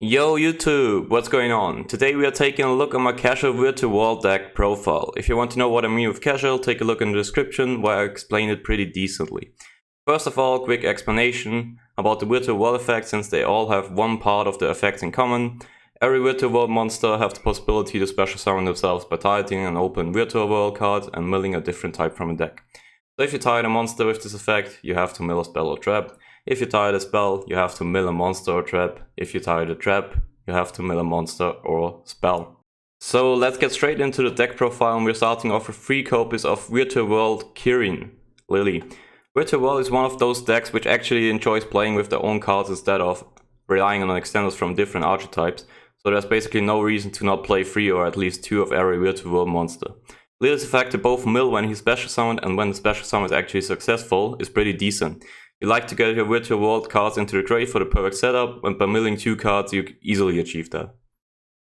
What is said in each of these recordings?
Yo YouTube, what's going on? Today we are taking a look at my casual virtual world deck profile. If you want to know what I mean with casual, take a look in the description where I explain it pretty decently. First of all, quick explanation about the virtual world effects, since they all have one part of the effects in common. Every virtual world monster have the possibility to special summon themselves by titling an open virtual world card and milling a different type from a deck. So if you tile a monster with this effect, you have to mill a spell or trap. If you tile a spell, you have to mill a monster or trap. If you tile a trap, you have to mill a monster or spell. So let's get straight into the deck profile, and we're starting off with 3 copies of Virtual World Kirin, Lily. Virtual World is one of those decks which actually enjoys playing with their own cards instead of relying on extenders from different archetypes, so there's basically no reason to not play 3 or at least 2 of every Virtual World monster. Lily's effect to both mill when he's special summoned and when the special summon is actually successful is pretty decent. You like to get your virtual world cards into the grave for the perfect setup, and by milling 2 cards you easily achieve that.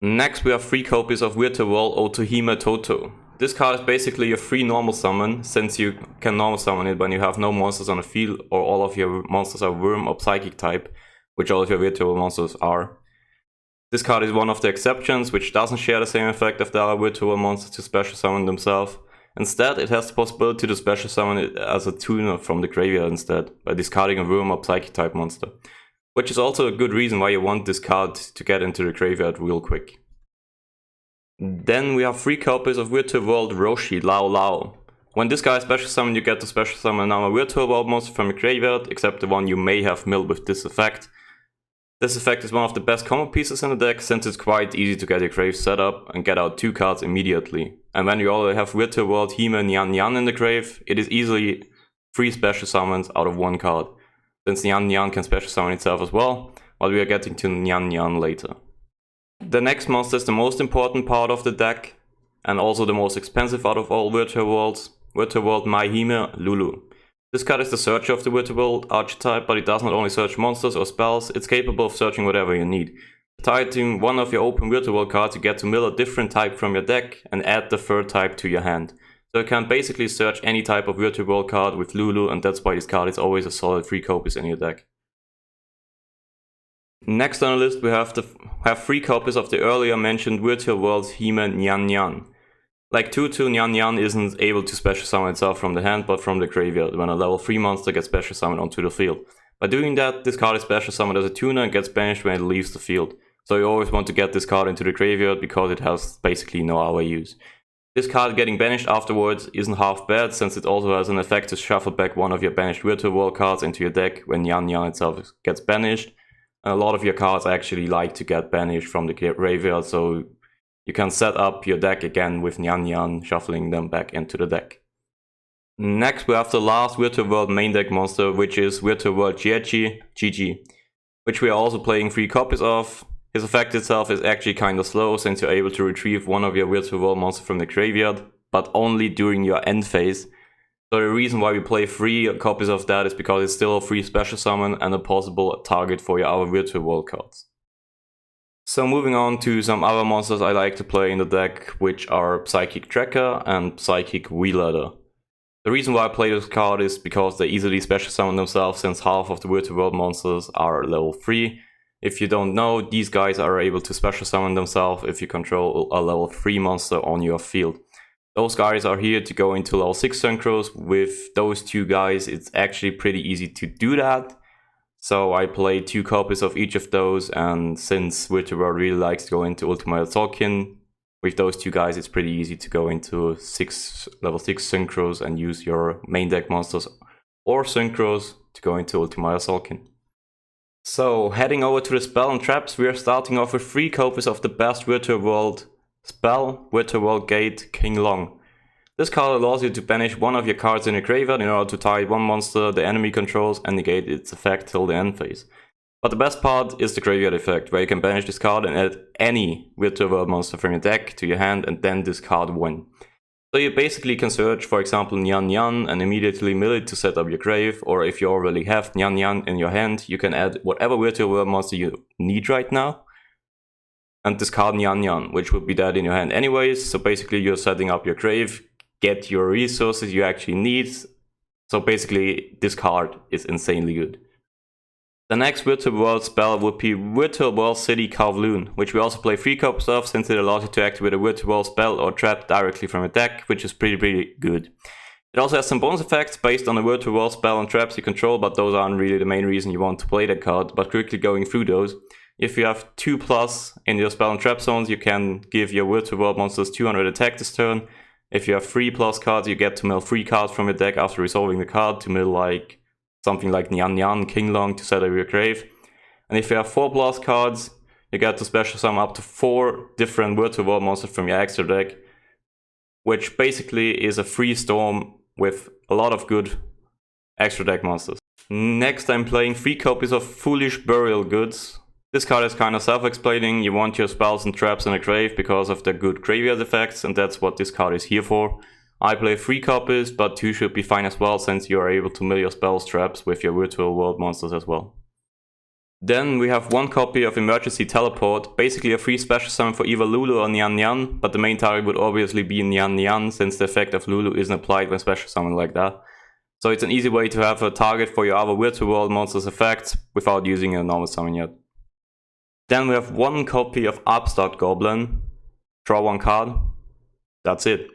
Next we have 3 copies of Virtual World Otohime Toto. This card is basically a free normal summon, since you can normal summon it when you have no monsters on the field or all of your monsters are worm or psychic type, which all of your virtual monsters are. This card is one of the exceptions, which doesn't share the same effect of the other virtual monsters to special summon themselves. Instead, it has the possibility to special summon it as a tuner from the graveyard instead, by discarding a worm or psychic type monster. Which is also a good reason why you want this card to get into the graveyard real quick. Then we have 3 copies of Virtual World Roshi Lao Lao. When this guy is special summoned, you get to special summon now a virtual world monster from your graveyard, except the one you may have milled with this effect. This effect is one of the best combo pieces in the deck, since it's quite easy to get your grave set up and get out 2 cards immediately. And when you already have Virtual World Hime Nyan Nyan in the grave, it is easily 3 special summons out of 1 card, since Nyan Nyan can special summon itself as well, while we are getting to Nyan Nyan later. The next monster is the most important part of the deck, and also the most expensive out of all Virtual Worlds, Virtual World Maihime Lulu. This card is the searcher of the Virtual World archetype, but it does not only search monsters or spells, it's capable of searching whatever you need. Titling one of your open Virtual World cards, you get to mill a different type from your deck and add the 3rd type to your hand. So you can basically search any type of Virtual World card with Lulu, and that's why this card is always a solid 3 copies in your deck. Next on the list we have 3 copies of the earlier mentioned Virtual World's Hime Nyan Nyan. Like 2/2, Nyan Nyan isn't able to special summon itself from the hand but from the graveyard when a level 3 monster gets special summoned onto the field. By doing that, this card is special summoned as a tuner and gets banished when it leaves the field. So you always want to get this card into the graveyard because it has basically no other use. This card getting banished afterwards isn't half bad, since it also has an effect to shuffle back one of your banished Virtual World cards into your deck when Nyan Nyan itself gets banished. And a lot of your cards actually like to get banished from the graveyard, so you can set up your deck again with Nyan Nyan, shuffling them back into the deck. Next we have the last Virtual World main deck monster, which is Virtual World Gigi, which we are also playing 3 copies of. His effect itself is actually kinda slow, since you're able to retrieve one of your Virtual World monsters from the graveyard, but only during your end phase. So the reason why we play 3 copies of that is because it's still a free special summon and a possible target for your other Virtual World cards. So moving on to some other monsters I like to play in the deck, which are Psychic Tracker and Psychic Wheeladder. The reason why I play this card is because they easily special summon themselves, since half of the Virtual World monsters are level 3. If you don't know, these guys are able to special summon themselves if you control a level 3 monster on your field. Those guys are here to go into level 6 Synchros. With those 2 guys it's actually pretty easy to do that. So I play 2 copies of each of those, and since Virtual World really likes to go into Ultimate Tzolk'in, with those 2 guys it's pretty easy to go into level 6 Synchros and use your main deck monsters or Synchros to go into Ultimate Tzolk'in. So heading over to the spell and traps, we are starting off with 3 copies of the best Virtual World spell, Virtual World Gate King Long. This card allows you to banish one of your cards in your graveyard in order to target one monster the enemy controls and negate its effect till the end phase. But the best part is the graveyard effect, where you can banish this card and add any Virtual World monster from your deck to your hand and then discard 1. So you basically can search, for example, Nyan Nyan and immediately mill it to set up your grave, or if you already have Nyan Nyan in your hand, you can add whatever Virtual World monster you need right now and discard Nyan Nyan, which would be dead in your hand anyways. So basically you're setting up your grave, get your resources you actually need. So basically this card is insanely good. The next Virtual World spell would be Virtual World City Kowloon, which we also play 3 copies of since it allows you to activate a Virtual World spell or trap directly from your deck, which is pretty good. It also has some bonus effects based on the Virtual World spell and traps you control, but those aren't really the main reason you want to play that card. But quickly going through those, if you have 2+ in your spell and trap zones, you can give your Virtual World monsters 200 attack this turn. If you have 3+ cards, you get to mill 3 cards from your deck after resolving the card to mill like something like Nyan Nyan, King Long to set up your grave. And if you have 4+ cards, you get to special summon up to 4 different Virtual World monsters from your extra deck, which basically is a free storm with a lot of good extra deck monsters. Next, I'm playing 3 copies of Foolish Burial Goods. This card is kind of self-explaining. You want your spells and traps in a grave because of their good graveyard effects, and that's what this card is here for. I play 3 copies, but 2 should be fine as well, since you are able to mill your spells traps with your Virtual World monsters as well. Then we have 1 copy of Emergency Teleport, basically a free special summon for either Lulu or Nyan Nyan, but the main target would obviously be Nyan Nyan, since the effect of Lulu isn't applied when special summon like that. So it's an easy way to have a target for your other Virtual World monsters effects without using a normal summon yet. Then we have 1 copy of Upstart Goblin, draw 1 card, that's it.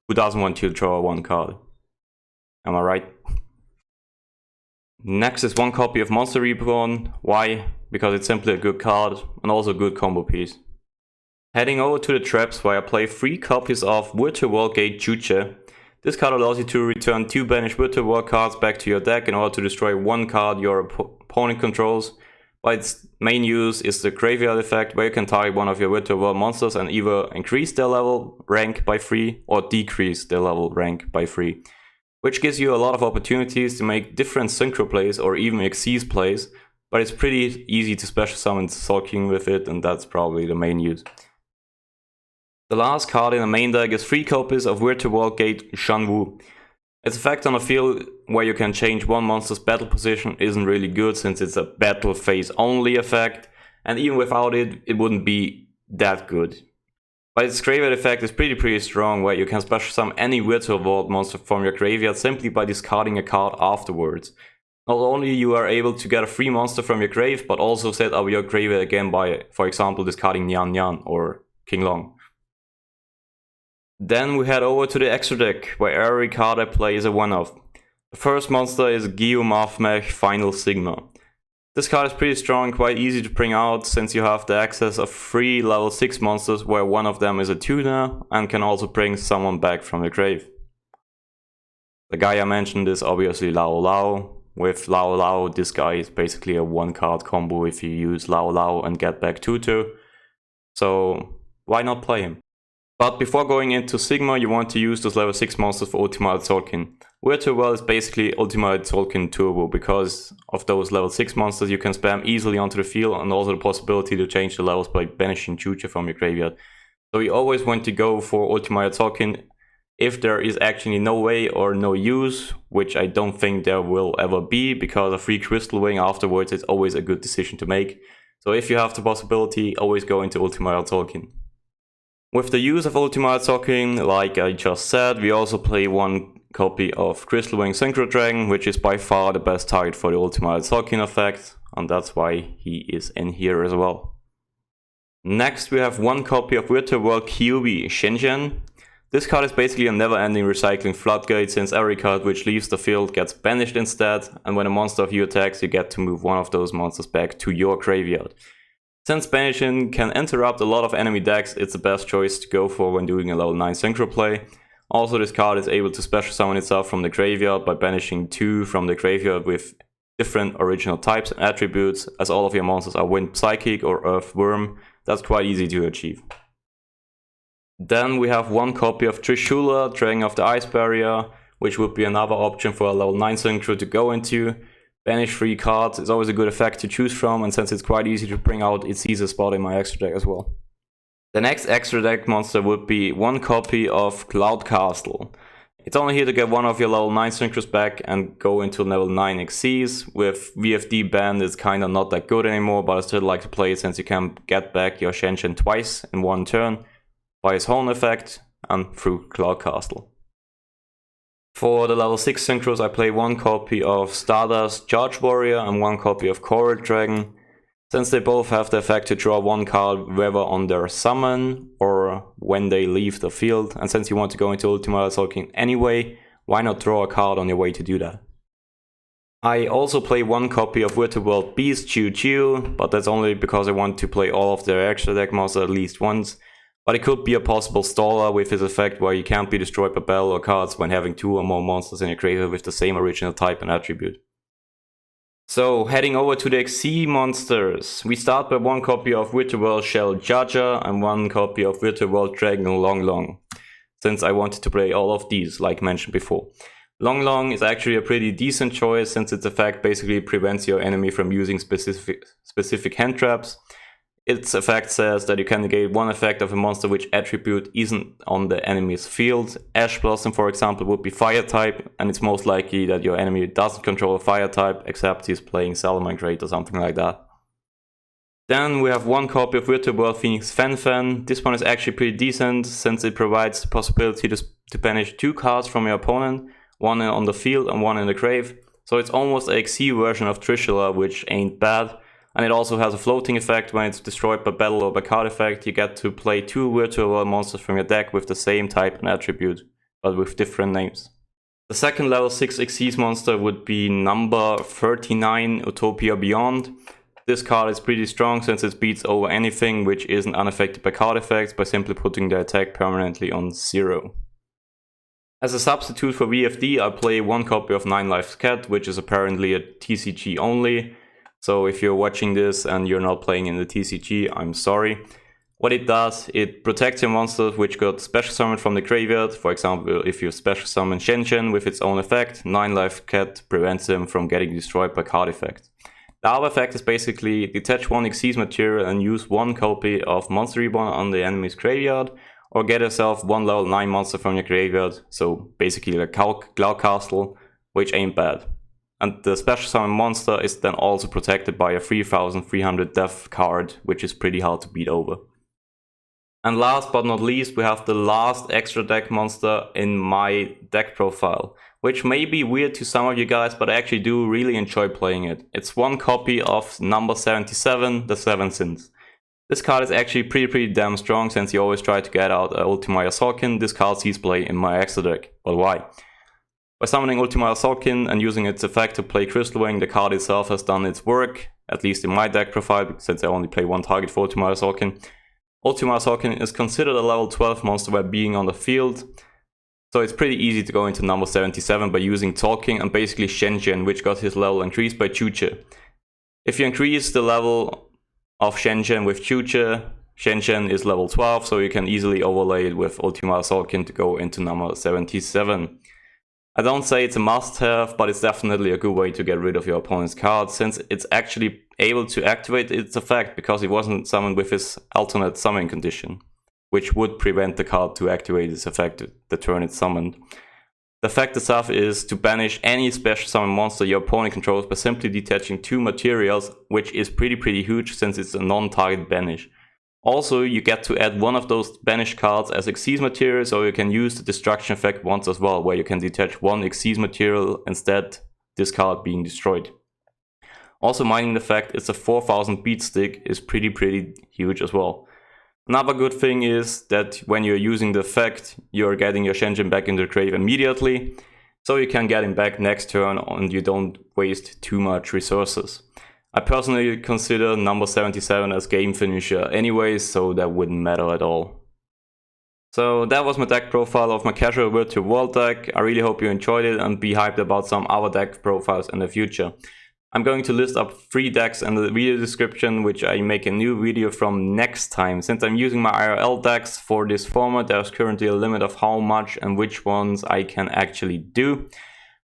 Who doesn't want to draw 1 card? Am I right? Next is 1 copy of Monster Reborn. Why? Because it's simply a good card and also a good combo piece. Heading over to the traps, where I play 3 copies of Virtual World Gate Yugioh. This card allows you to return 2 banished Virtual World cards back to your deck in order to destroy 1 card your opponent controls. But its main use is the graveyard effect, where you can target one of your Virtual World monsters and either increase their level rank by 3 or decrease their level rank by 3. Which gives you a lot of opportunities to make different synchro plays or even Xyz plays, but it's pretty easy to special summon Sulking with it, and that's probably the main use. The last card in the main deck is 3 copies of Virtual World Gate Shanwu. Its effect on the field, where you can change one monster's battle position, isn't really good since it's a battle phase only effect, and even without it, it wouldn't be that good. But its graveyard effect is pretty strong, where you can special summon any Virtual World monster from your graveyard simply by discarding a card afterwards. Not only you are able to get a free monster from your grave, but also set up your graveyard again by, for example, discarding Nyan Nyan or King Long. Then we head over to the extra deck, where every card I play is a one-off. The first monster is Yugioh Final Sigma. This card is pretty strong, quite easy to bring out, since you have the access of 3 level 6 monsters, where one of them is a tuner, and can also bring someone back from the grave. The guy I mentioned is obviously Lao Lao. With Lao Lao, this guy is basically a 1-card combo if you use Lao Lao and get back Tutu. So why not play him? But before going into Sigma, you want to use those level 6 monsters for Ultimate Tzolk'in. Virtual World is basically Ultimate Tzolk'in Turbo. Because of those level 6 monsters, you can spam easily onto the field, and also the possibility to change the levels by banishing Yugioh from your graveyard. So you always want to go for Ultimate Tzolk'in if there is actually no way or no use, which I don't think there will ever be, because a free Crystal Wing afterwards is always a good decision to make. So if you have the possibility, always go into Ultimate Tzolk'in. With the use of Ultimate Tzolk'in, like I just said, we also play 1 copy of Crystal Wing Synchro Dragon, which is by far the best target for the Ultimate Tzolk'in effect, and that's why he is in here as well. Next we have 1 copy of Virtual World Kyuubi Shenzhen. This card is basically a never-ending recycling floodgate, since every card which leaves the field gets banished instead, and when a monster of you attacks, you get to move one of those monsters back to your graveyard. Since banishing can interrupt a lot of enemy decks, it's the best choice to go for when doing a level 9 synchro play. Also, this card is able to special summon itself from the graveyard by banishing 2 from the graveyard with different original types and attributes, as all of your monsters are Wind Psychic or Earth Worm. That's quite easy to achieve. Then we have 1 copy of Trishula, Dragon of the Ice Barrier, which would be another option for a level 9 synchro to go into. Banish 3 cards is always a good effect to choose from, and since it's quite easy to bring out, it's easy spot in my extra deck as well. The next extra deck monster would be 1 copy of Cloud Castle. It's only here to get one of your level 9 synchros back and go into level 9 Xyz. With VFD banned, it's kinda not that good anymore, but I still like to play it since you can get back your Shenzhen twice in 1 turn by his own effect and through Cloud Castle. For the level 6 Synchros, I play 1 copy of Stardust Charge Warrior and 1 copy of Coral Dragon. Since they both have the effect to draw 1 card whether on their summon or when they leave the field, and since you want to go into Ultimate Assaulting anyway, why not draw a card on your way to do that? I also play 1 copy of Virtual World Beast Yugioh, but that's only because I want to play all of their extra deck monsters at least once. But it could be a possible staller with his effect where you can't be destroyed by battle or cards when having 2 or more monsters in your graveyard with the same original type and attribute. So, heading over to the XC monsters, we start by 1 copy of Virtual World Shell Jaja and 1 copy of Virtual World Dragon Long Long, since I wanted to play all of these, like mentioned before. Long Long is actually a pretty decent choice since its effect basically prevents your enemy from using specific hand traps. Its effect says that you can negate 1 effect of a monster which attribute isn't on the enemy's field. Ash Blossom, for example, would be fire type, and it's most likely that your enemy doesn't control a fire type, except he's playing Salamangreat or something like that. Then we have 1 copy of Virtual World Phoenix Fan. This one is actually pretty decent, since it provides the possibility to banish 2 cards from your opponent, 1 on the field and 1 in the grave. So it's almost a XC version of Trishula, which ain't bad. And it also has a floating effect. When it's destroyed by battle or by card effect, you get to play 2 Virtual World monsters from your deck with the same type and attribute, but with different names. The second level 6 Xyz monster would be number 39, Utopia Beyond. This card is pretty strong since it beats over anything which isn't unaffected by card effects by simply putting the attack permanently on 0. As a substitute for VFD, I play 1 copy of 9 Lives Cat, which is apparently a TCG only. So if you're watching this and you're not playing in the TCG, I'm sorry. What it does, it protects your monsters which got special summoned from the graveyard. For example, if you special summon Shen with its own effect, 9 Life Cat prevents him from getting destroyed by card effect. The other effect is basically detach 1 Xyz material and use 1 copy of Monster Reborn on the enemy's graveyard, or get yourself 1 level 9 monster from your graveyard, so basically a Cloud Castle, which ain't bad. And the special summon monster is then also protected by a 3300 def card, which is pretty hard to beat over. And last but not least, we have the last extra deck monster in my deck profile, which may be weird to some of you guys, but I actually do really enjoy playing it. It's 1 copy of number 77, the 7 Sins. This card is actually pretty damn strong since you always try to get out Ultima Yasaukin. This card sees play in my extra deck. But why? By summoning Ultima Yasaukin and using its effect to play Crystal Wing, the card itself has done its work, at least in my deck profile, since I only play 1 target for Ultima Yasaukin. Ultima Yasaukin is considered a level 12 monster by being on the field, so it's pretty easy to go into number 77 by using Talking and basically Shen, which got his level increased by Chuche. If you increase the level of Shen with Chuche, Shen is level 12, so you can easily overlay it with Ultima Yasaukin to go into number 77. I don't say it's a must-have, but it's definitely a good way to get rid of your opponent's card, since it's actually able to activate its effect because it wasn't summoned with his alternate summoning condition, which would prevent the card to activate its effect the turn it's summoned. The effect itself is to banish any special summon monster your opponent controls by simply detaching 2 materials, which is pretty huge since it's a non-target banish. Also, you get to add 1 of those banished cards as Xyz material, so you can use the destruction effect once as well, where you can detach 1 Xyz material instead, this card being destroyed. Also, minding the fact it's a 4000 beat stick is pretty huge as well. Another good thing is that when you're using the effect, you're getting your Shen back into the grave immediately, so you can get him back next turn and you don't waste too much resources. I personally consider number 77 as game finisher anyways, so that wouldn't matter at all. So that was my deck profile of my casual Virtual World deck. I really hope you enjoyed it and be hyped about some other deck profiles in the future. I'm going to list up 3 decks in the video description, which I make a new video from next time. Since I'm using my IRL decks for this format, there's currently a limit of how much and which ones I can actually do.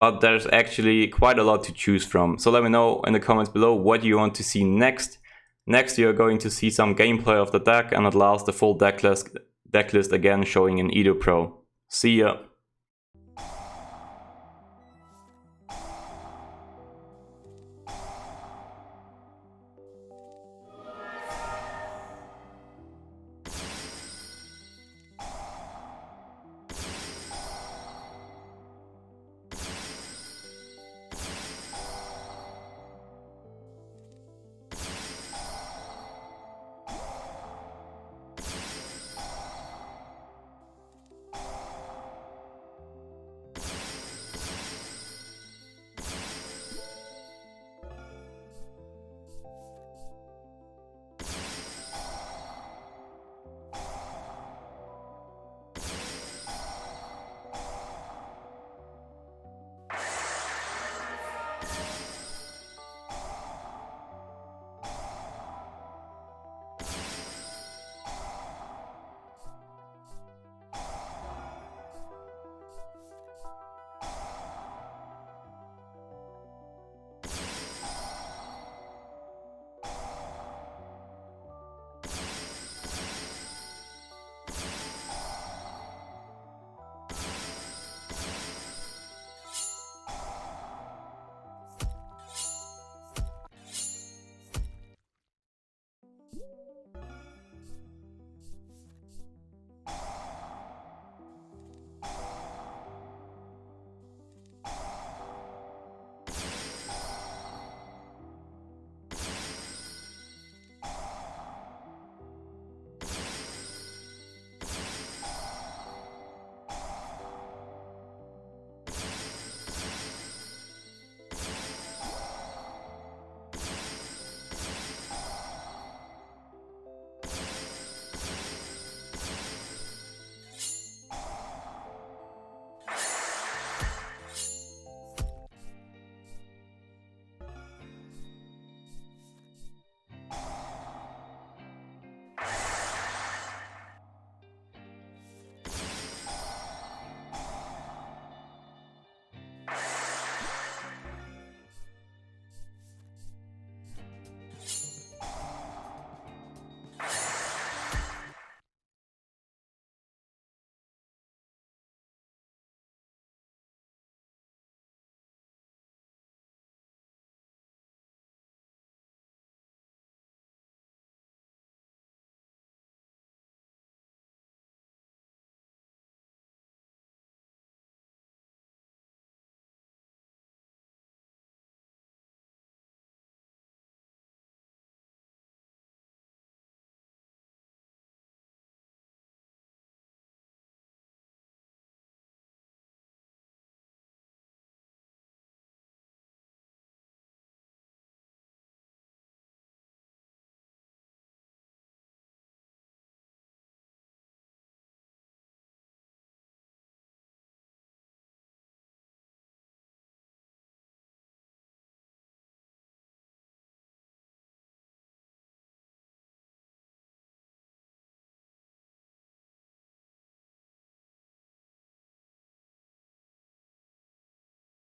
But there's actually quite a lot to choose from. So let me know in the comments below what you want to see next. Next you're going to see some gameplay of the deck, and at last the full deck list again showing in Edo Pro. See ya!